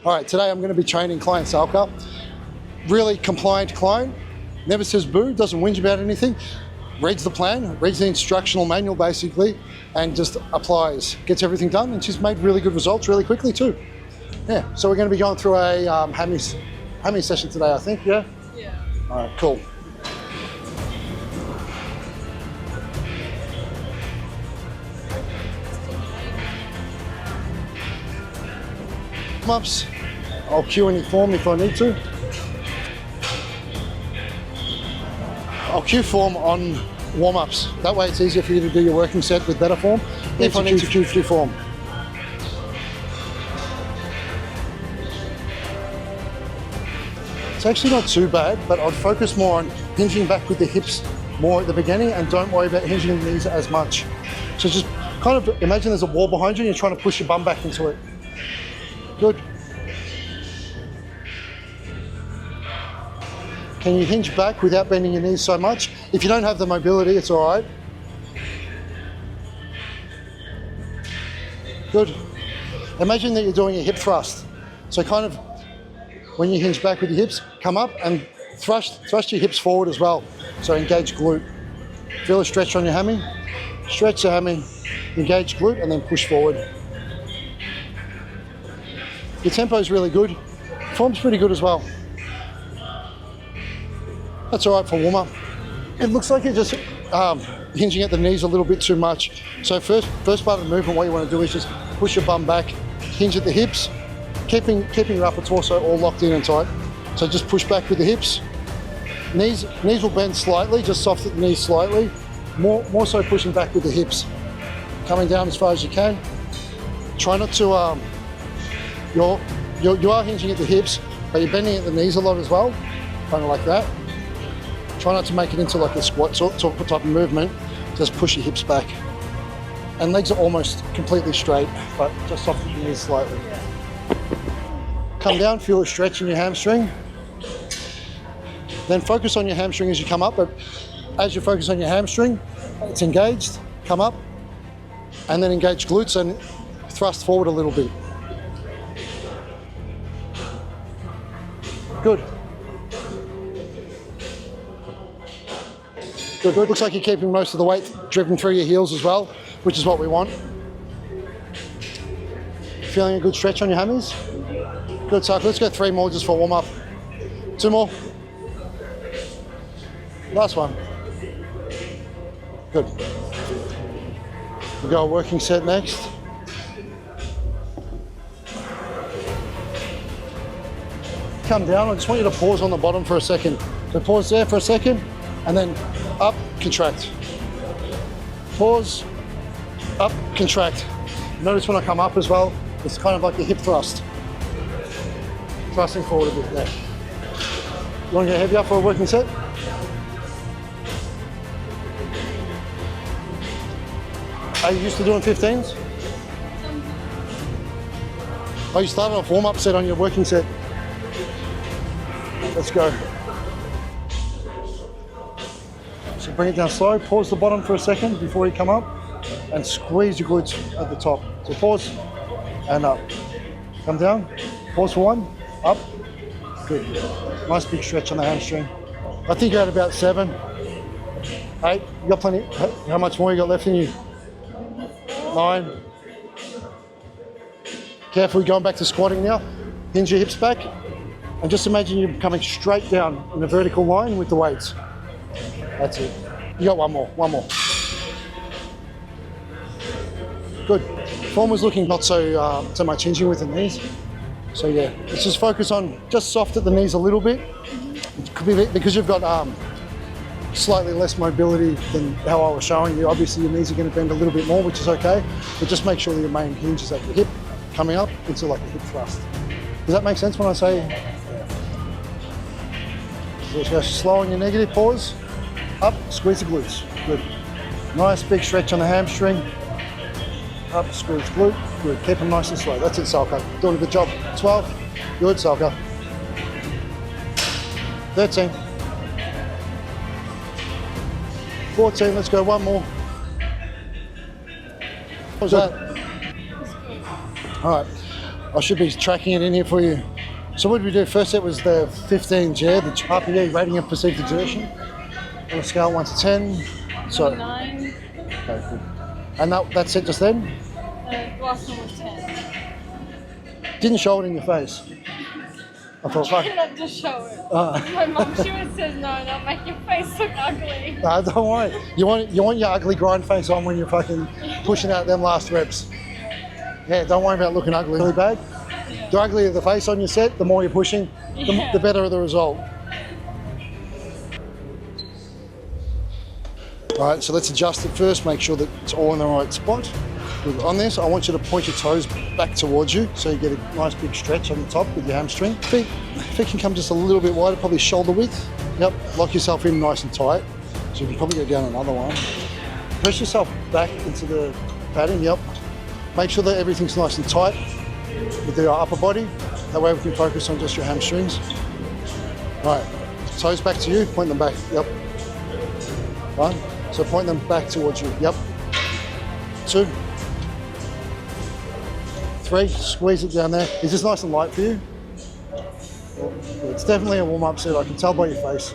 All right, today I'm going to be training client Salka. Really compliant client, never says boo, doesn't whinge about anything, reads the plan, reads the instructional manual basically, and just applies, gets everything done, and she's made really good results really quickly too. Yeah, so we're going to be going through a hammy session today, I think, yeah? Yeah. All right, cool. Ups. I'll cue any form if I need to. I'll cue form on warm-ups. That way it's easier for you to do your working set with better form if I need to cue form. It's actually not too bad, but I'd focus more on hinging back with the hips more at the beginning and don't worry about hinging the knees as much. So just kind of imagine there's a wall behind you and you're trying to push your bum back into it. Good. Can you hinge back without bending your knees so much? If you don't have the mobility, it's all right. Good. Imagine that you're doing a hip thrust. So kind of, when you hinge back with your hips, come up and thrust your hips forward as well. So engage glute. Feel a stretch on your hammy. Stretch the hammy, engage glute, and then push forward. Your tempo is really good. Form's pretty good as well. That's all right for warm up. It looks like you're just hinging at the knees a little bit too much. So first part of the movement, what you want to do is just push your bum back, hinge at the hips, keeping your upper torso all locked in and tight. So just push back with the hips. Knees will bend slightly, just soften the knees slightly. More so pushing back with the hips. Coming down as far as you can. Try not to, you are hinging at the hips, but you're bending at the knees a lot as well, kind of like that. Try not to make it into like a squat type of movement. Just push your hips back. And legs are almost completely straight, but just soften your knees slightly. Come down, feel a stretch in your hamstring. Then focus on your hamstring as you come up, but as you focus on your hamstring, it's engaged, come up, and then engage glutes and thrust forward a little bit. Good. Good. Looks like you're keeping most of the weight driven through your heels as well, which is what we want. Feeling a good stretch on your hammies? Good, Salka. Let's go 3 more just for warm up. 2 more. Last one. Good. We'll go a working set next. Come down. I just want you to pause on the bottom for a second. So pause there for a second, and then up, contract. Pause, up, contract. Notice when I come up as well, it's kind of like a hip thrust. Thrusting forward a bit there. You want to get heavier for a working set? Are you used to doing 15s? Oh, you started off warm-up set on your working set. Let's go. So bring it down slow, pause the bottom for a second before you come up, and squeeze your glutes at the top. So pause, and up. Come down, pause for 1, up. Good. Nice big stretch on the hamstring. I think you're at about 7, 8. You got plenty. How much more you got left in you? 9. Carefully going back to squatting now. Hinge your hips back. And just imagine you're coming straight down in a vertical line with the weights. That's it. You got 1 more. Good. Form was looking not so much hinging with the knees. So yeah, let's just focus on just soft at the knees a little bit. It could be because you've got slightly less mobility than how I was showing you. Obviously your knees are going to bend a little bit more, which is okay. But just make sure that your main hinge is at your hip, coming up into like a hip thrust. Does that make sense when I say? Just go slow on your negative, pause, up, squeeze the glutes, good. Nice big stretch on the hamstring, up, squeeze glute, good. Keep them nice and slow, that's it, Salka. Doing a good job. 12, good, Salka. 13, 14, let's go 1 more. What was that? All right, I should be tracking it in here for you. So what did we do? First set was the 15 chair, the RPE, rating of perceived exertion. On a scale 1 to 10. So 9. Okay, good. And that set just then? Last one was 10. Didn't show it in your face. I thought, fuck. Not to show it. My mum, she always says, no, that'll make your face look ugly. No, don't worry. You want your ugly grind face on when you're fucking pushing out them last reps. Yeah, don't worry about looking ugly. Really bad. The uglier the face on your set, the more you're pushing, the better the result. All right, so let's adjust it first, make sure that it's all in the right spot. On this, I want you to point your toes back towards you so you get a nice big stretch on the top with your hamstring. Feet can come just a little bit wider, probably shoulder width. Yep, lock yourself in nice and tight. So you can probably go down another one. Press yourself back into the padding, yep. Make sure that everything's nice and tight with the upper body. That way we can focus on just your hamstrings. All right, toes back to you, point them back, yep. 1, so point them back towards you, yep. 2, 3, squeeze it down there. Is this nice and light for you? It's definitely a warm-up set, I can tell by your face.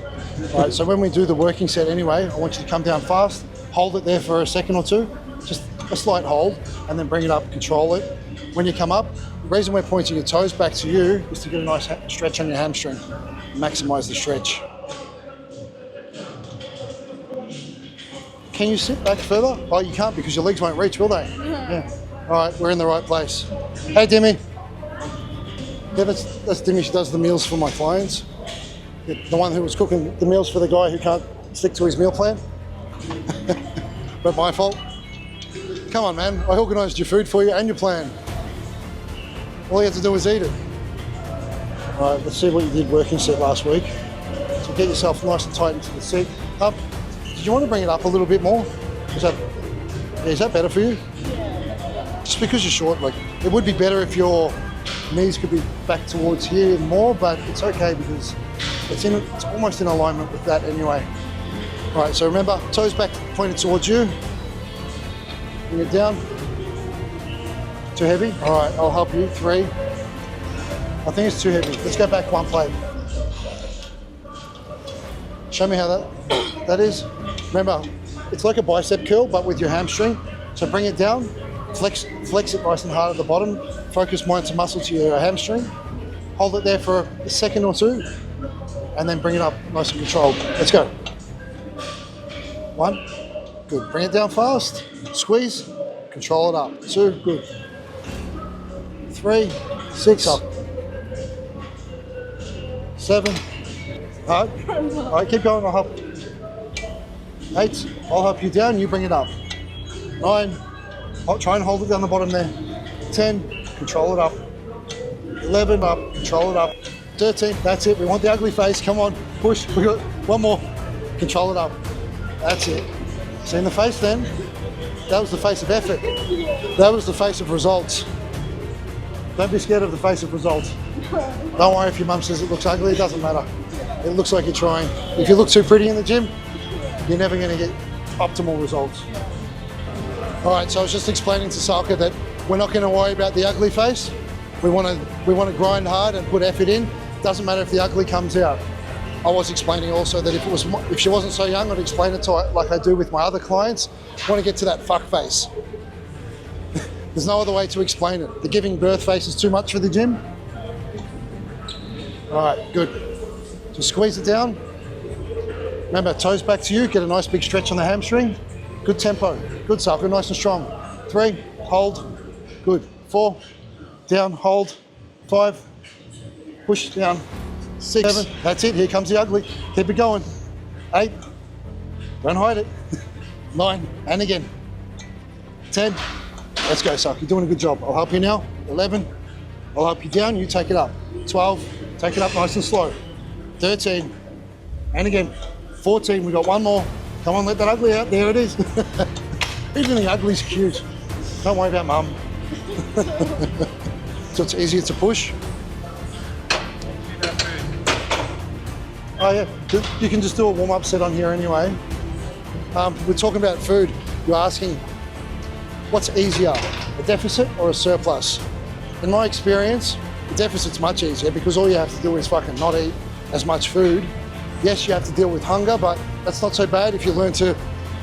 All right, so when we do the working set anyway, I want you to come down fast, hold it there for a second or two, just a slight hold, and then bring it up, control it. When you come up, the reason we're pointing your toes back to you is to get a nice stretch on your hamstring, maximize the stretch. Can you sit back further? Oh, you can't because your legs won't reach, will they? Yeah. All right, we're in the right place. Hey, Demi. Yeah, that's Demi. She does the meals for my clients. The one who was cooking the meals for the guy who can't stick to his meal plan. But my fault. Come on, man. I organised your food for you and your plan. All you have to do is eat it. All right, let's see what you did working set last week. So get yourself nice and tight into the seat. Up. Did you want to bring it up a little bit more? Is that better for you? Just because you're short, like it would be better if your knees could be back towards here more, but it's okay because it's almost in alignment with that anyway. All right, so remember, toes back pointed towards you. Bring it down. Too heavy? All right, I'll help you. 3. I think it's too heavy. Let's go back 1 plate. Show me how that is. Remember, it's like a bicep curl, but with your hamstring. So bring it down, flex it nice and hard at the bottom, focus more into muscle to your hamstring, hold it there for a second or 2, and then bring it up nice and controlled. Let's go. 1, good. Bring it down fast, squeeze, control it up. 2, good. 3, 6, up. 7, all right, keep going, I'll help. 8, I'll help you down, you bring it up. 9, I'll try and hold it down the bottom there. 10, control it up. 11, up, control it up. 13, that's it, we want the ugly face, come on, push, we got 1 more. Control it up, that's it. Seen the face then? That was the face of effort. That was the face of results. Don't be scared of the face of results. Don't worry if your mum says it looks ugly, it doesn't matter. It looks like you're trying. If you look too pretty in the gym, you're never going to get optimal results. All right, so I was just explaining to Salka that we're not going to worry about the ugly face. We want to grind hard and put effort in. Doesn't matter if the ugly comes out. I was explaining also that if she wasn't so young, I'd explain it to her like I do with my other clients. I want to get to that fuck face. There's no other way to explain it. The giving birth face is too much for the gym. All right, good. Just squeeze it down. Remember, toes back to you. Get a nice big stretch on the hamstring. Good tempo. Good, Salka, nice and strong. 3, hold. Good. 4, down, hold. 5, push down. 6, 7, that's it. Here comes the ugly. Keep it going. 8, don't hide it. 9, and again. 10, let's go, Salka. You're doing a good job. I'll help you now. 11, I'll help you down. You take it up. 12, take it up nice and slow. 13, and again. 14, we got 1 more. Come on, let that ugly out. There it is. Even the ugly's cute. Don't worry about mum. So it's easier to push. Oh yeah, you can just do a warm-up set on here anyway. We're talking about food. You're asking, what's easier, a deficit or a surplus? In my experience, the deficit's much easier because all you have to do is fucking not eat as much food. Yes, you have to deal with hunger, but that's not so bad if you learn to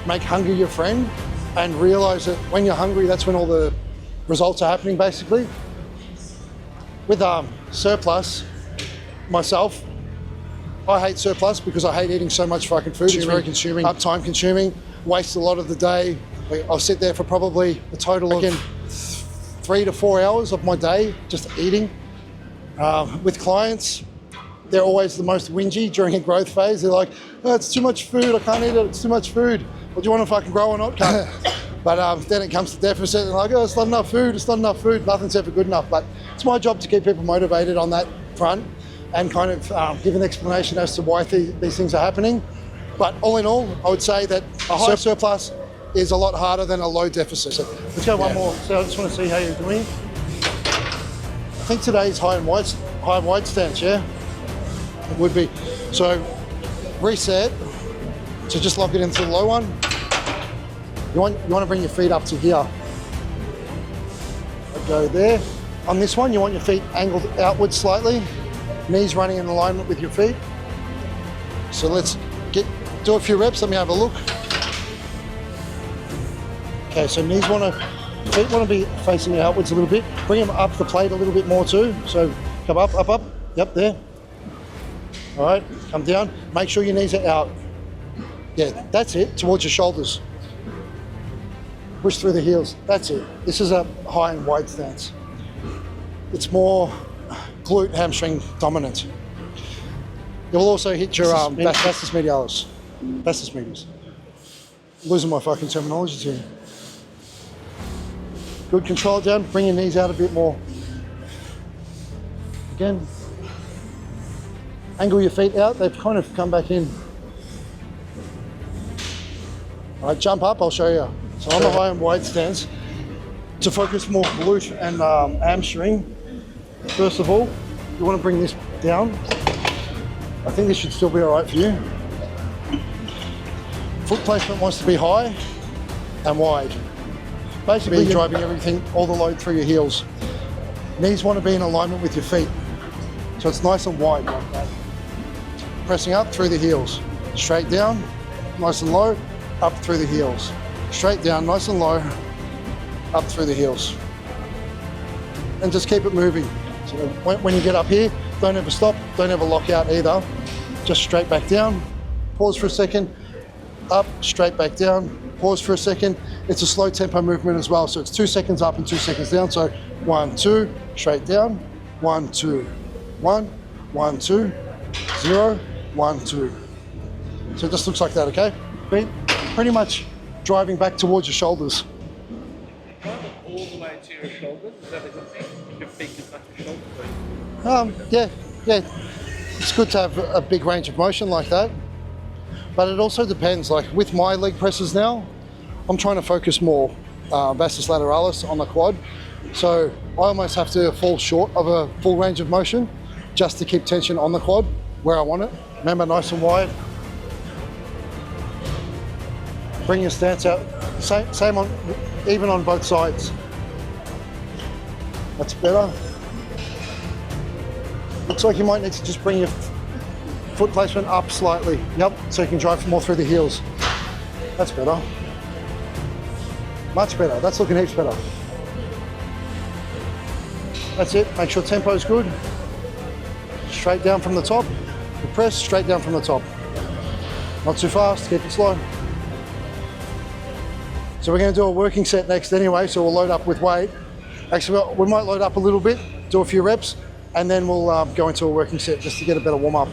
make hunger your friend and realize that when you're hungry, that's when all the results are happening, basically. With surplus, myself, I hate surplus because I hate eating so much fucking food. It's very consuming, time consuming, wastes a lot of the day. I'll sit there for probably a total of 3 to 4 hours of my day just eating. With clients, they're always the most whingy during a growth phase. They're like, oh, it's too much food, I can't eat it, it's too much food. Well, do you want to fucking grow or not? But then it comes to deficit and like, oh, it's not enough food, nothing's ever good enough. But it's my job to keep people motivated on that front and kind of give an explanation as to why these things are happening. But all in all, I would say that a high surplus is a lot harder than a low deficit. So let's go one more. So I just want to see how you're doing. I think today's high and wide stance, yeah? It would be. So reset, so just lock it into the low one. You want to bring your feet up to here. Go there. On this one, you want your feet angled outwards slightly, knees running in alignment with your feet. So let's do a few reps, let me have a look. Okay, so feet want to be facing outwards a little bit. Bring them up the plate a little bit more too. So come up, yep, there. All right, come down, make sure your knees are out. Yeah, that's it, towards your shoulders. Push through the heels, that's it. This is a high and wide stance. It's more glute hamstring dominant. You'll also hit your vastus medialis. Vastus medius. Losing my fucking terminology here. Good, control down, bring your knees out a bit more. Again. Angle your feet out, they've kind of come back in. All right, jump up, I'll show you. So on the high and wide stance, to focus more glute and hamstring, first of all, you want to bring this down. I think this should still be all right for you. Foot placement wants to be high and wide. Basically, you're driving everything, all the load through your heels. Knees want to be in alignment with your feet. So it's nice and wide like that. Pressing up through the heels. Straight down, nice and low, up through the heels. Straight down, nice and low, up through the heels. And just keep it moving. So when you get up here, don't ever stop, don't ever lock out either. Just straight back down, pause for a second, up, straight back down, pause for a second. It's a slow tempo movement as well, so it's 2 seconds up and 2 seconds down. So 1, 2, straight down, 1, 2, 1, 1, 2, 0, 1, 2. So it just looks like that, okay? Feet pretty much driving back towards your shoulders. All the way to your shoulders, is that a good thing? Your feet can touch your shoulders? Yeah. It's good to have a big range of motion like that. But it also depends, like with my leg presses now, I'm trying to focus more vastus lateralis on the quad. So I almost have to fall short of a full range of motion just to keep tension on the quad where I want it. Remember, nice and wide. Bring your stance out. Same on, even on both sides. That's better. Looks like you might need to just bring your foot placement up slightly. Yep, so you can drive more through the heels. That's better. Much better. That's looking heaps better. That's it. Make sure tempo is good. Straight down from the top. You press straight down from the top. Not too fast. Keep it slow. So we're going to do a working set next anyway, so we'll load up with weight. Actually, we might load up a little bit, do a few reps, and then we'll go into a working set just to get a better warm up.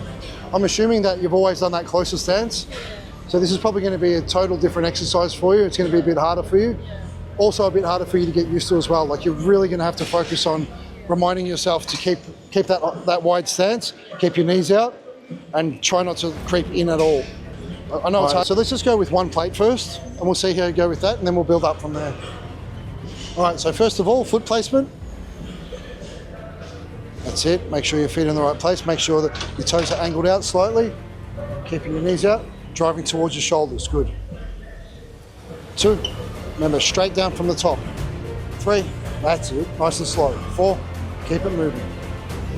I'm assuming that you've always done that closer stance, so this is probably going to be a total different exercise for you. It's going to be a bit harder for you. Also a bit harder for you to get used to as well. Like, you're really going to have to focus on reminding yourself to keep that wide stance, keep your knees out, and try not to creep in at all. I know it's hard. So let's just go with one plate first, and we'll see how you go with that, and then we'll build up from there. All right, so first of all, foot placement. That's it. Make sure your feet are in the right place. Make sure that your toes are angled out slightly. Keeping your knees out, driving towards your shoulders. Good. 2, remember, straight down from the top. 3, that's it. Nice and slow. 4, keep it moving.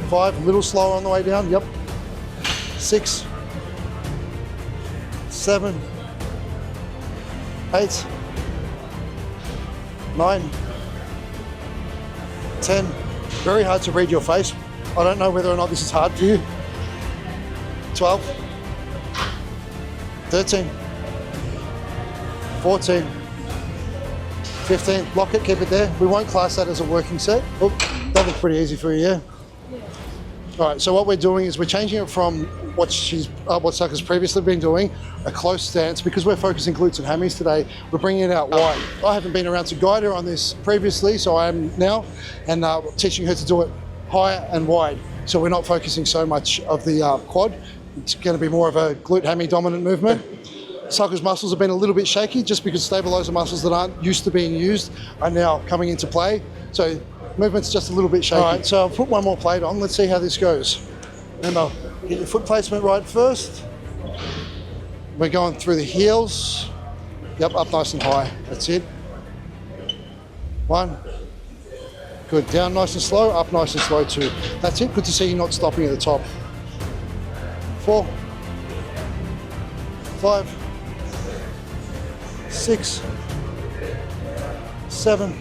5, a little slower on the way down, yep. 6, 7, 8, 9, 10. Very hard to read your face. I don't know whether or not this is hard for you. 12, 13, 14, 15. Lock it, keep it there. We won't class that as a working set. Oh, that looks pretty easy for you, yeah? All right, so what we're doing is we're changing it from what Salka's previously been doing, a close stance. Because we're focusing glutes and hammies today, we're bringing it out wide. I haven't been around to guide her on this previously, so I am now, and teaching her to do it higher and wide. So we're not focusing so much of the quad. It's going to be more of a glute hammy dominant movement. Salka's muscles have been a little bit shaky just because stabilizer muscles that aren't used to being used are now coming into play. So movement's just a little bit shaky. All right, so I'll put one more plate on. Let's see how this goes. Remember, get your foot placement right first. We're going through the heels. Yep, up nice and high. That's it. 1. Good. Down nice and slow, up nice and slow too. That's it. Good to see you not stopping at the top. 4, 5, 6, 7,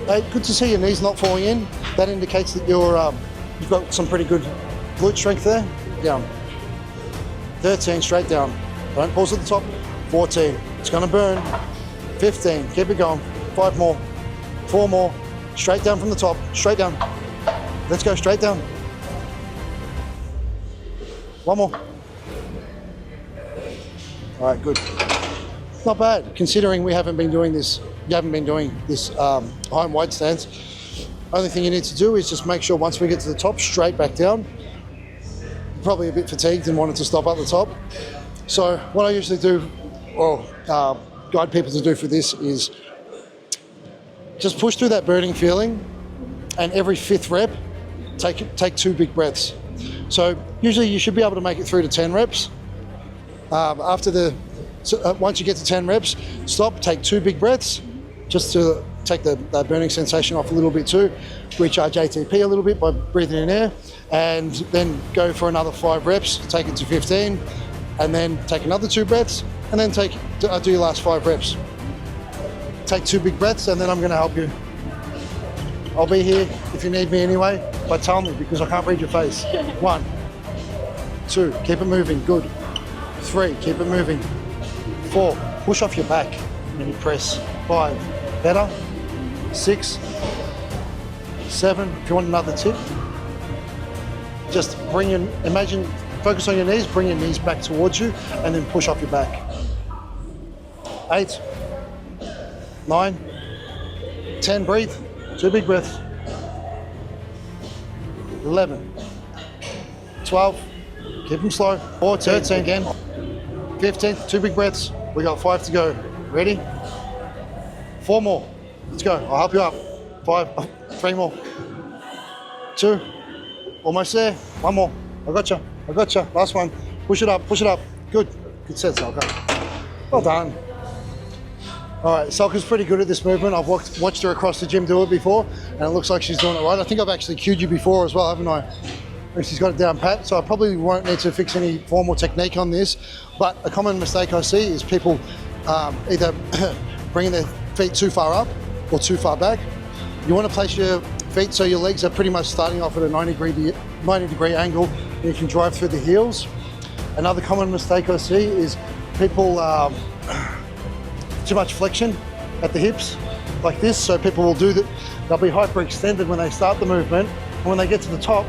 8. Good to see your knees not falling in. That indicates that you've got some pretty good glute strength there. Down. 13, straight down. Don't pause at the top. 14, it's gonna burn. 15, keep it going. 5 more. 4 more. Straight down from the top. Straight down. Let's go straight down. 1 more. All right, good. Not bad, considering we haven't been doing this. You haven't been doing this high and wide stance. Only thing you need to do is just make sure once we get to the top, straight back down. You're probably a bit fatigued and wanted to stop at the top. So what I usually do, or guide people to do for this, is just push through that burning feeling, and every 5th rep, take 2 big breaths. So usually you should be able to make it through to 10 reps. Once you get to 10 reps, stop, take 2 big breaths, just to take that burning sensation off a little bit too. Recharge ATP a little bit by breathing in air, and then go for another 5 reps, take it to 15, and then take another 2 breaths, and then do your last 5 reps. Take 2 big breaths, and then I'm gonna help you. I'll be here if you need me anyway, but tell me because I can't read your face. 1, 2, keep it moving, good. 3, keep it moving. 4, push off your back and you press. 5, better. 6, 7, if you want another tip, just focus on your knees, bring your knees back towards you, and then push off your back. 8, 9, 10, breathe, 2 big breaths. 11, 12, keep them slow. 14, 13 again. 15, 2 big breaths. We got 5 to go. Ready? 4 more. Let's go. I'll help you up. 5, 3 more. 2, almost there. 1 more. I gotcha. Last one. Push it up. Good set, Salka. Well done. All right, Salka's pretty good at this movement. I've watched her across the gym do it before, and it looks like she's doing it right. I think I've actually cued you before as well, haven't I? And she's got it down pat, so I probably won't need to fix any formal technique on this. But a common mistake I see is people either bringing their feet too far up or too far back. You want to place your feet so your legs are pretty much starting off at a 90 degree angle, and you can drive through the heels. Another common mistake I see is people too much flexion at the hips like this, so people will do that. They'll be hyperextended when they start the movement, and when they get to the top,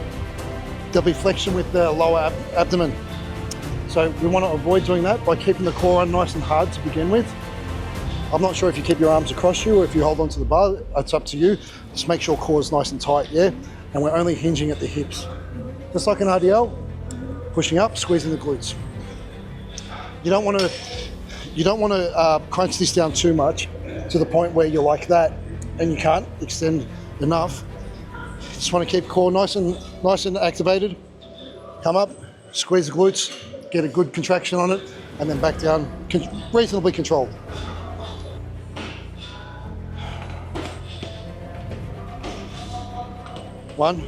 there'll be flexion with the lower abdomen. So we want to avoid doing that by keeping the core on nice and hard to begin with. I'm not sure if you keep your arms across you or if you hold onto the bar, it's up to you. Just make sure core is nice and tight, yeah? And we're only hinging at the hips. Just like an RDL, pushing up, squeezing the glutes. You don't want to crunch this down too much to the point where you're like that and you can't extend enough. Just want to keep core nice and activated. Come up, squeeze the glutes, get a good contraction on it, and then back down, reasonably controlled. 1,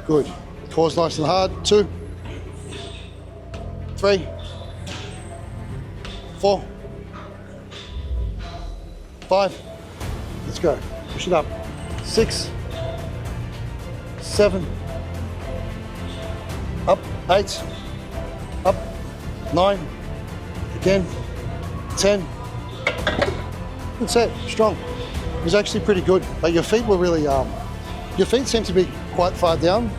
good. Cores nice and hard, 2, 3, 4, 5, let's go. Push it up. 6, 7, up, 8, up, 9, again, 10. Good set, strong. It was actually pretty good, but your feet were really, your feet seem to be quite far down.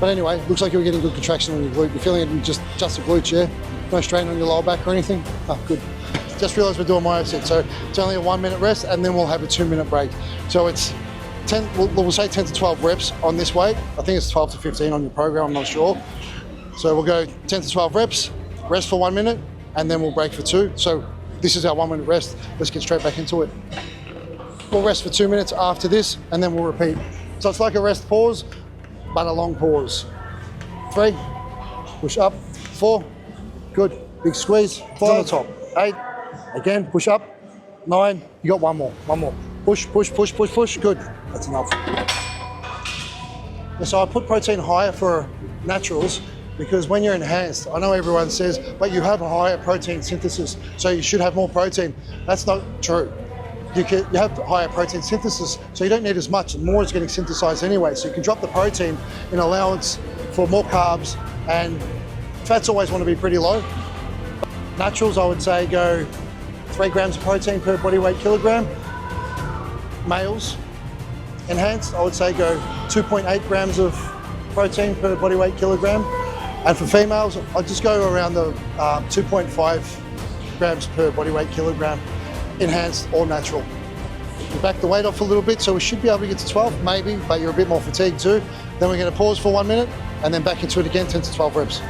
But anyway, looks like you were getting good contraction on your glute. You're feeling it in just the glutes, yeah? No strain on your lower back or anything? Oh, good. Just realized we're doing myo set, so it's only a 1 minute rest and then we'll have a 2 minute break. So it's 10, we'll say 10 to 12 reps on this weight. I think it's 12 to 15 on your program, I'm not sure. So we'll go 10 to 12 reps, rest for 1 minute, and then we'll break for 2. So this is our 1 minute rest. Let's get straight back into it. We'll rest for 2 minutes after this, and then we'll repeat. So it's like a rest pause, but a long pause. 3, push up, 4, good, big squeeze, 5, on the top, 8, again, push up, 9, you got one more, push, push, push, push, push, good, that's enough. So I put protein higher for naturals because when you're enhanced, I know everyone says, but you have a higher protein synthesis, so you should have more protein. That's not true. You have higher protein synthesis, so you don't need as much, and more is getting synthesized anyway. So you can drop the protein in allowance for more carbs, and fats always want to be pretty low. Naturals, I would say, go 3 grams of protein per body weight kilogram. Males, enhanced, I would say go 2.8 grams of protein per body weight kilogram. And for females, I'd just go around the 2.5 grams per body weight kilogram, enhanced or natural. We back the weight off a little bit, so we should be able to get to 12, maybe, but you're a bit more fatigued too. Then we're going to pause for 1 minute and then back into it again, 10 to 12 reps.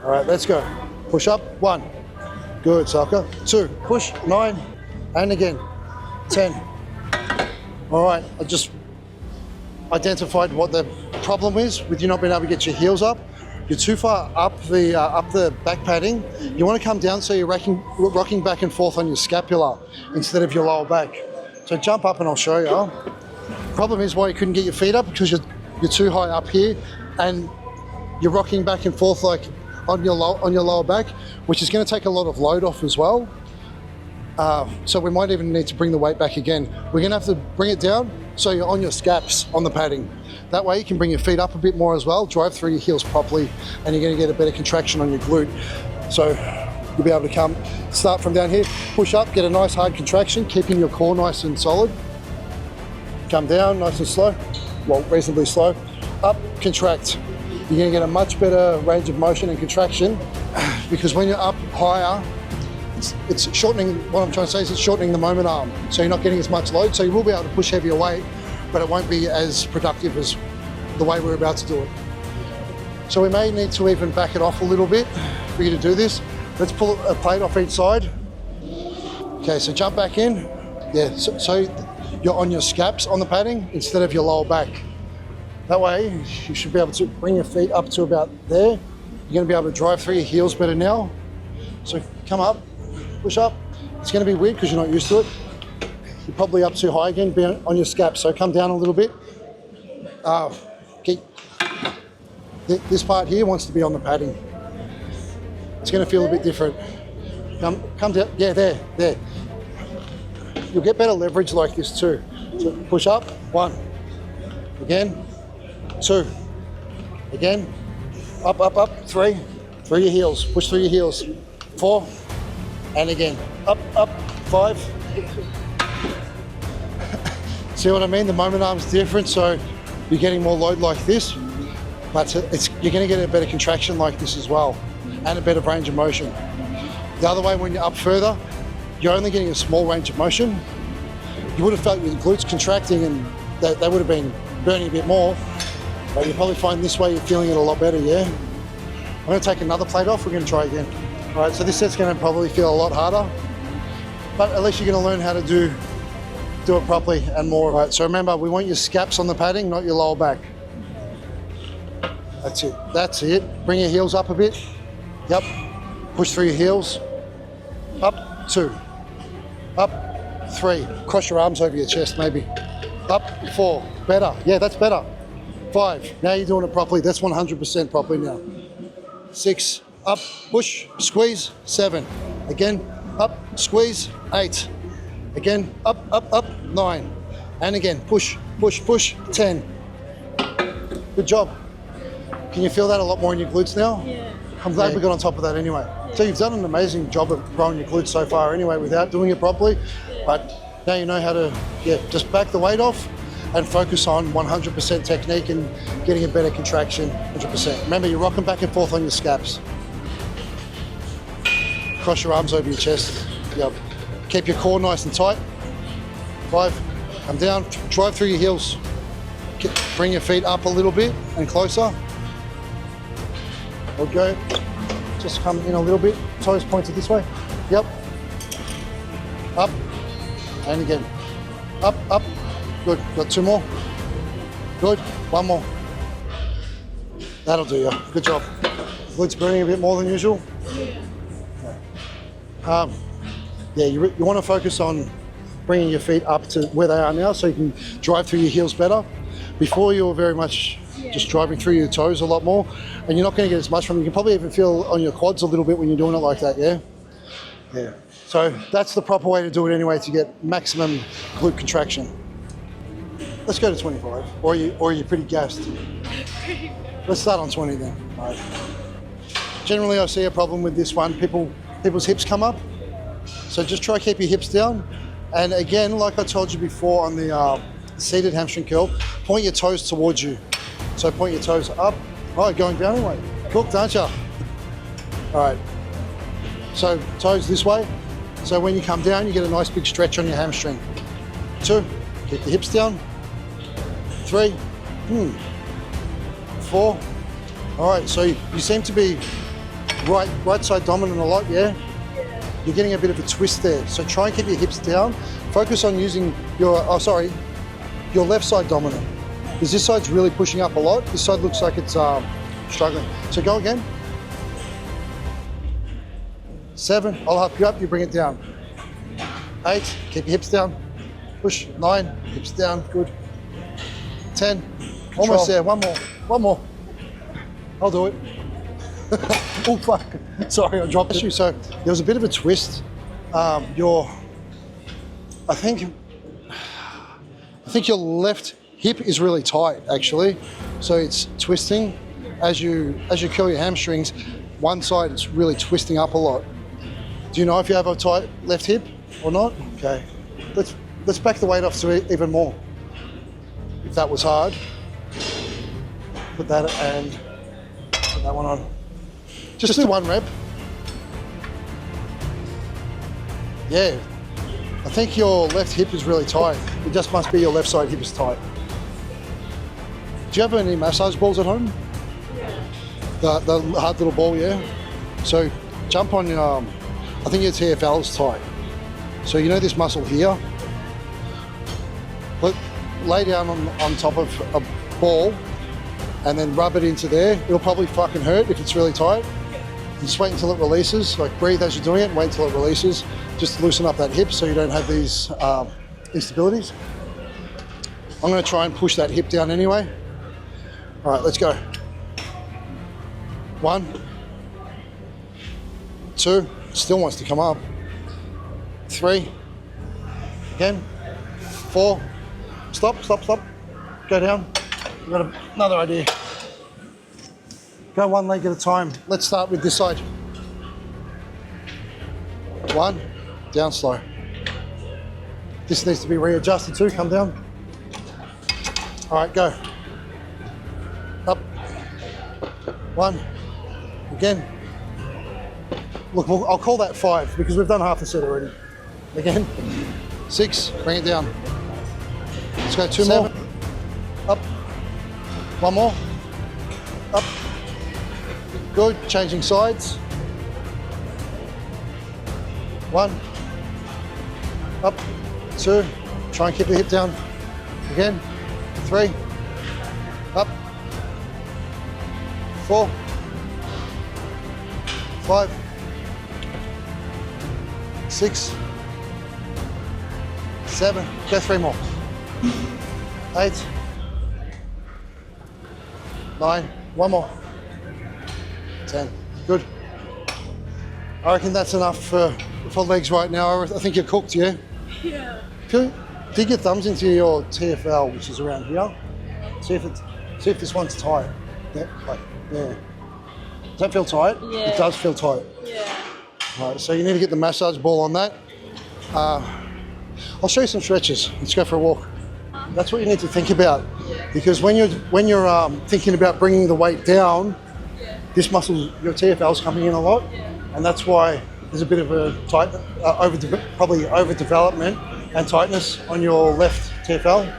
All right, let's go. Push up, 1. Good, Salka. 2, push, 9, and again, 10. All right, I just identified what the problem is with you not being able to get your heels up. You're too far up the back padding. You want to come down so you're rocking back and forth on your scapula instead of your lower back. So jump up and I'll show you. Problem is why you couldn't get your feet up because you're too high up here and you're rocking back and forth like on your lower back, which is going to take a lot of load off as well. So we might even need to bring the weight back again. We're going to have to bring it down so you're on your scaps on the padding. That way you can bring your feet up a bit more as well, drive through your heels properly, and you're going to get a better contraction on your glute. So you'll be able to start from down here, push up, get a nice hard contraction, keeping your core nice and solid. Come down nice and slow, well, reasonably slow. Up, contract. You're going to get a much better range of motion and contraction because when you're up higher, it's shortening, what I'm trying to say is it's shortening the moment arm. So you're not getting as much load, so you will be able to push heavier weight, but it won't be as productive as the way we're about to do it. So we may need to even back it off a little bit for you to do this. Let's pull a plate off each side. Okay, so jump back in. Yeah, so you're on your scaps on the padding instead of your lower back. That way, you should be able to bring your feet up to about there. You're gonna be able to drive through your heels better now. So come up, push up. It's gonna be weird because you're not used to it. You're probably up too high again, be on your scaps. So come down a little bit. This part here wants to be on the padding. It's gonna feel a bit different. Come down, yeah, there. You'll get better leverage like this too. So push up, 1, again, 2, again, up, 3, through your heels, push through your heels, 4, and again, up, 5. See what I mean? The moment arm's different, so you're getting more load like this, but you're gonna get a better contraction like this as well, and a better range of motion. The other way, when you're up further, you're only getting a small range of motion. You would have felt your glutes contracting and they would have been burning a bit more, but you probably find this way you're feeling it a lot better, yeah? I'm gonna take another plate off, we're gonna try again. All right, so this set's gonna probably feel a lot harder, but at least you're gonna learn how to do it properly and more. All right, so remember, we want your scaps on the padding, not your lower back. That's it. Bring your heels up a bit. Yep, push through your heels. Up, 2, up, 3. Cross your arms over your chest maybe. Up, 4, better. Yeah, that's better. 5, now you're doing it properly. That's 100% properly now. 6, up, push, squeeze, 7. Again, up, squeeze, 8. Again, up, 9. And again, push, 10. Good job. Can you feel that a lot more in your glutes now? Yeah. I'm glad we got on top of that anyway. So you've done an amazing job of growing your glutes so far anyway without doing it properly. But now you know how to, just back the weight off and focus on 100% technique and getting a better contraction, 100%. Remember, you're rocking back and forth on your scaps. Cross your arms over your chest. Yep. Keep your core nice and tight. 5, come down, drive through your heels. Bring your feet up a little bit and closer. Or go, just come in a little bit, toes pointed this way. Yep. Up, and again. Up. Good, got 2 more. Good, 1 more. That'll do you, good job. Glutes burning a bit more than usual. You want to focus on bringing your feet up to where they are now so you can drive through your heels better. Before you were very much just driving through your toes a lot more, and you're not going to get as much from it. You can probably even feel on your quads a little bit when you're doing it like that, yeah? Yeah. So that's the proper way to do it anyway to get maximum glute contraction. Let's go to 25, or are you pretty gassed? Let's start on 20 then. All right. Generally, I see a problem with this one. People's hips come up, so just try to keep your hips down. And again, like I told you before on the seated hamstring curl, point your toes towards you. So point your toes up. Oh, going down anyway. Cooked, aren't you? All right. So toes this way. So when you come down, you get a nice big stretch on your hamstring. 2, keep the hips down. 3, 4. All right, so you seem to be right side dominant a lot, yeah? You're getting a bit of a twist there. So try and keep your hips down. Focus on using your left side dominant. Because this side's really pushing up a lot. This side looks like it's struggling. So go again. 7, I'll help you up, you bring it down. 8, keep your hips down. Push, 9, hips down, good. 10, almost there, 1 more. I'll do it. Oh fuck, sorry, I dropped it. So there was a bit of a twist. I think your left hip is really tight actually. So it's twisting. As you curl your hamstrings, one side it's really twisting up a lot. Do you know if you have a tight left hip or not? Okay, let's back the weight off to even more. If that was hard, put that one on. Just do 1 rep. Yeah, I think your left hip is really tight. It just must be your left side hip is tight. Do you have any massage balls at home? Yeah. The hard little ball, yeah? So jump on your, I think your TFL is tight. So you know this muscle here? Lay down on top of a ball and then rub it into there. It'll probably fucking hurt if it's really tight. Just wait until it releases. Like breathe as you're doing it and wait until it releases. Just to loosen up that hip so you don't have these instabilities. I'm gonna try and push that hip down anyway. All right, let's go. 1, 2, still wants to come up. 3, again, 4, stop. Go down. I've got another idea. Go 1 leg at a time. Let's start with this side. 1, down slow. This needs to be readjusted too, come down. All right, go. Up. 1, again. Look, I'll call that 5 because we've done half the set already. Again, 6, bring it down. Let's go 2 more. Up. 1 more. Up. Good, changing sides. 1. Up. 2. Try and keep the hip down. Again. 3. Up. 4. 5. 6. 7. Go 3 more. 8, 9, one more, 10. Good. I reckon that's enough for legs right now. I think you're cooked, yeah? Yeah. Dig your thumbs into your TFL, which is around here. See if this one's tight. Yeah, like, yeah. Does that feel tight? Yeah. It does feel tight. Yeah. Right, so you need to get the massage ball on that. I'll show you some stretches. Let's go for a walk. That's what you need to think about, because when you're thinking about bringing the weight down, this muscle, your TFL, is coming in a lot, and that's why there's a bit of a tight, probably overdevelopment and tightness on your left TFL.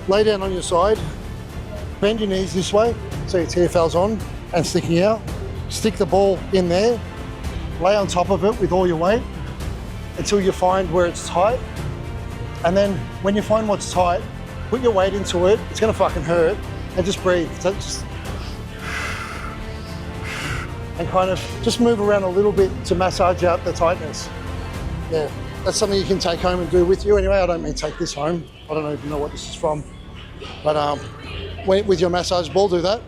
Lay down on your side, bend your knees this way so your TFL's on and sticking out. Stick the ball in there, lay on top of it with all your weight until you find where it's tight. And then when you find what's tight, put your weight into it. It's gonna fucking hurt, and just breathe. So and kind of just move around a little bit to massage out the tightness. Yeah, that's something you can take home and do with you. Anyway, I don't mean take this home. I don't even know what this is from. But with your massage ball, do that.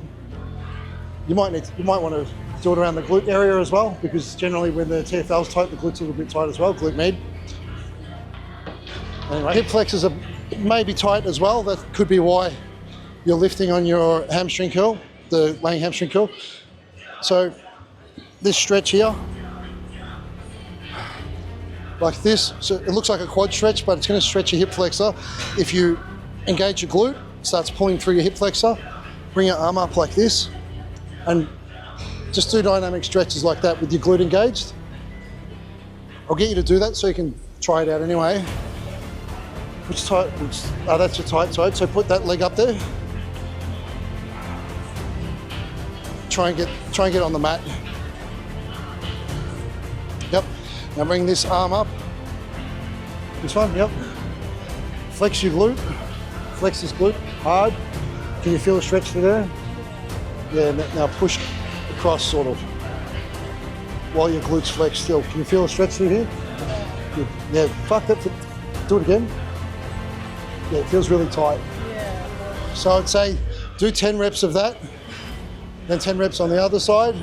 You might want to do it around the glute area as well, because generally when the TFL's tight, the glute's a little bit tight as well, glute med. Anyway, hip flexors are maybe tight as well. That could be why you're lifting on your hamstring curl, the laying hamstring curl. So this stretch here, like this, so it looks like a quad stretch, but it's going to stretch your hip flexor. If you engage your glute, it starts pulling through your hip flexor, bring your arm up like this, and just do dynamic stretches like that with your glute engaged. I'll get you to do that so you can try it out anyway. That's your tight side, so put that leg up there. Try and get on the mat. Yep. Now bring this arm up. This one, yep. Flex your glute. Flex this glute hard. Can you feel the stretch through there? Yeah, now push across sort of while your glutes flex still. Can you feel the stretch through here? Good. Yeah, fuck that. Do it again. Yeah, it feels really tight. Yeah. So I'd say do 10 reps of that, then 10 reps on the other side.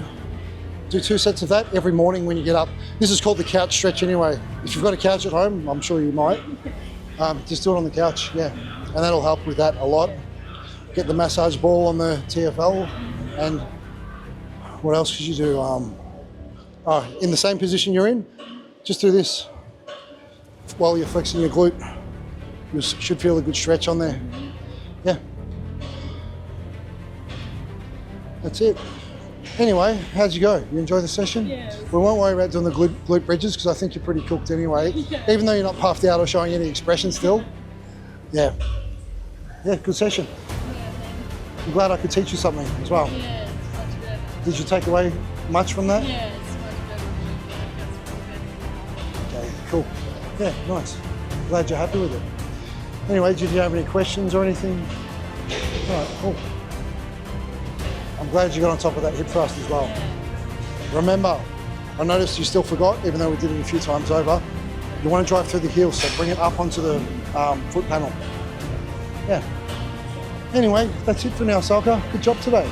Do 2 sets of that every morning when you get up. This is called the couch stretch anyway. If you've got a couch at home, I'm sure you might, just do it on the couch, yeah. And that'll help with that a lot. Get the massage ball on the TFL, and what else could you do? In the same position you're in, just do this while you're flexing your glute. You should feel a good stretch on there. Yeah. That's it. Anyway, how'd you go? You enjoy the session? Yes. We won't worry about doing the glute bridges because I think you're pretty cooked anyway. Yeah. Even though you're not puffed out or showing any expression still. Yeah. Yeah, good session. I'm glad I could teach you something as well. Yeah, it's much better. Did you take away much from that? Yeah, it's much better. Okay, cool. Yeah, nice. Glad you're happy with it. Anyway, did you have any questions or anything? All right, cool. I'm glad you got on top of that hip thrust as well. Remember, I noticed you still forgot, even though we did it a few times over, you want to drive through the heels, so bring it up onto the foot panel. Yeah. Anyway, that's it for now, Salka. Good job today.